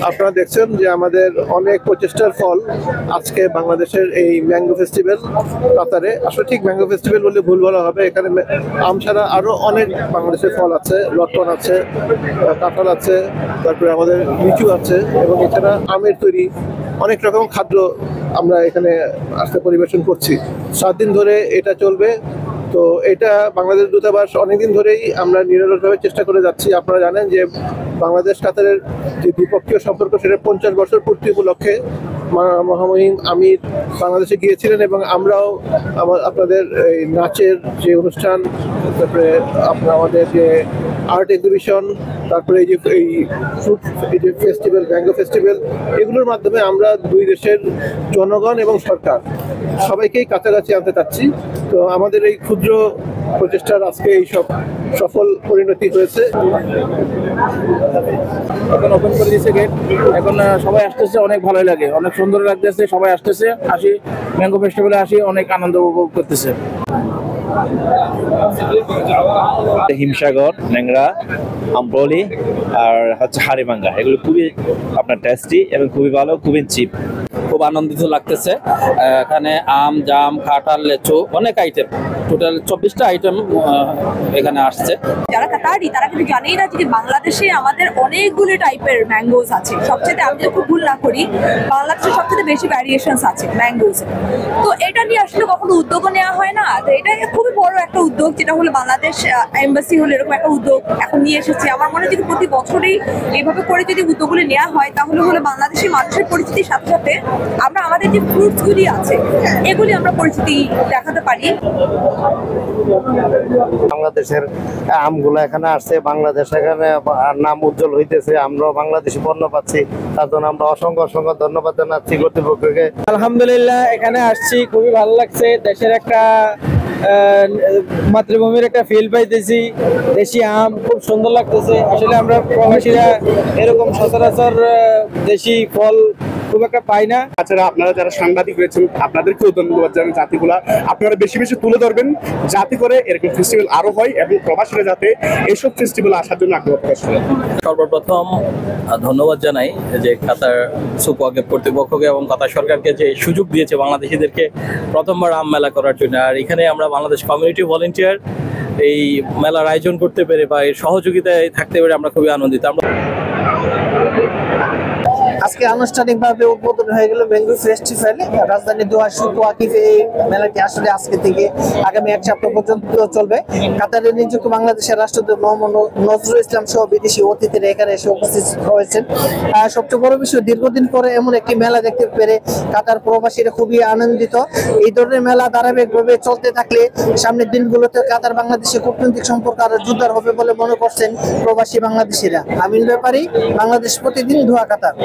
আপনারা দেখছেন যে আমাদের অনেক প্রচেষ্টার ফল আজকে বাংলাদেশের এই ম্যাঙ্গো ফেস্টিভ্যাল কাতারে। আসলে ঠিক ম্যাঙ্গো ফেস্টিভ্যাল বললে ভুল বলা হবে, এখানে আম ছাড়া আরো অনেক বাংলাদেশের ফল আছে, লটকন আছে, কাঁঠাল আছে, তারপরে আমাদের লিচু আছে, এবং এছাড়া আমের তৈরি অনেক রকম খাদ্য আমরা এখানে আজকে পরিবেশন করছি। 7 দিন ধরে এটা চলবে। তো এটা বাংলাদেশ দূতাবাস অনেকদিন ধরেই আমরা নিরলসভাবে চেষ্টা করে যাচ্ছি। আপনারা জানেন যে বাংলাদেশ কাতারের যে দ্বিপক্ষীয় সম্পর্ক, সেটা 50 বছর পূর্তি উপলক্ষে মহামহিম আমির বাংলাদেশে গিয়েছিলেন, এবং আমরাও আপনাদের এই নাচের যে অনুষ্ঠান, তারপরে আমাদের যে আর্ট এক্সিবিশন, তারপরে এই যে ফেস্টিভ্যাল, ম্যাঙ্গো ফেস্টিভ্যাল, এগুলোর মাধ্যমে আমরা দুই দেশের জনগণ এবং সরকার সবাইকেই কাছাকাছি আনতে চাচ্ছি। তো আমাদের এই ক্ষুদ্র প্রচেষ্টার আজকে এই সব সফল পরিণতি হয়েছে। এখন ওপেন করে দিয়েছে গেট, এখন সবাই আসতেছে, অনেক ভালোই লাগে, অনেক সুন্দর লাগতেছে, সবাই আসতেছে, আসি ম্যাঙ্গো ফেস্টিভ্যালে আসি, অনেক আনন্দ উপভোগ করতেছে। হিমসাগর, ন্যাংরা, আমপলি আর হচ্ছে হাড়িভাঙ্গা, এগুলো খুবই আপনার টেস্টি এবং খুবই ভালো, খুবই চিপ। খুব আনন্দিত লাগতেছে। এখানে আম, জাম, কাঁঠাল, লেচু, অনেক আইটেম, টোটাল 24টা আইটেম এখানে আসছে। যারা কাতারি তারা কিন্তু জানেই না যে বাংলাদেশে আমাদের অনেকগুলো টাইপের ম্যাঙ্গোস আছে। সবচেয়ে আমি যদি খুব ভুল না করি, বাংলাদেশে সবচেয়ে বেশি ভ্যারিয়েশনস আছে ম্যাঙ্গোস। তো এটা নিয়ে আসলে কখনো উদ্যোগও নেওয়া হয় না। তো এটা খুবই বড় একটা উদ্যোগ, যেটা হলো বাংলাদেশ এম্বাসি হলো এরকম একটা উদ্যোগ এখন নিয়ে এসেছে। আমার মনে হয় যদি প্রতি বছরেই এভাবে করে যদি উদ্যোগগুলো নেওয়া হয়, তাহলে হলো বাংলাদেশি মানুষের পরিচিতির সাথে সাথে আমরা আমাদের যে ফ্রুটসগুলি আছে এগুলি আমরা পরিচিতি দেখাতে পারি। বাংলাদেশের আমগুলো এখানে আসছে, বাংলাদেশ এখানে নাম উজ্জ্বল হইতেছে, আমরাও বাংলাদেশি পণ্য পাচ্ছি, তার জন্য আমরা অসংখ্য অসংখ্য ধন্যবাদ জানাচ্ছি কর্তৃপক্ষকে। আলহামদুলিল্লাহ, এখানে আসছি, খুবই ভালো লাগছে। দেশের একটা মাতৃভূমির একটা ফিল পাইতেছি, দেশি আম খুব সুন্দর লাগতেছে। আসলে আমরা প্রবাসীরা এরকম সচরাচর দেশি ফল খুব একটা পাই না। তাছাড়া আপনারা যারা সাংবাদিক রয়েছেন, আপনাদেরকেও ধন্যবাদ জানাই। জাতিগুলা আপনারা বেশি বেশি তুলে ধরবেন, যাতে করে এরকম ফেস্টিভ্যাল আরো হয় এবং প্রবাসীরা যাতে এইসব ফেস্টিভ্যাল আসার জন্য আগ্রহ প্রকাশ করে। সর্বপ্রথম ধন্যবাদ জানাই যে কাতার সুকওয়াকে কর্তৃপক্ষকে এবং কাতার সরকারকে যে সুযোগ দিয়েছে বাংলাদেশিদেরকে প্রথমবার আম মেলা করার জন্য। আর এখানে আমরা বাংলাদেশ কমিউনিটি ভলেন্টিয়ার এই মেলার আয়োজন করতে পেরে বা এর সহযোগিতায় থাকতে পেরে আমরা খুবই আনন্দিত। আজকে আনুষ্ঠানিকভাবে উদ্বোধন হয়ে গেল ম্যাঙ্গো ফেস্টিভ্যাল রাজধানী দোহার সুকওয়াকিফে। এই মেলাটি আসলে আজকে থেকে আগামী 1 সপ্তাহ পর্যন্ত চলবে। কাতারে নিযুক্ত বাংলাদেশের রাষ্ট্রদূত মোহাম্মদ নজরুল ইসলাম সহ বিদেশি অতিথিরা এখানে এসে উপস্থিত হয়েছেন। সবচেয়ে বড় বিষয়, দীর্ঘদিন পরে এমন একটি মেলা দেখতে পেরে কাতার প্রবাসীরা খুবই আনন্দিত। এই ধরনের মেলা ধারাবাহিকভাবে চলতে থাকলে সামনের দিনগুলোতে কাতার বাংলাদেশের কূটনৈতিক সম্পর্ক আরো জোরদার হবে বলে মনে করছেন প্রবাসী বাংলাদেশিরা। আমিন ব্যাপারী, বাংলাদেশ প্রতিদিন, দোহা, কাতার।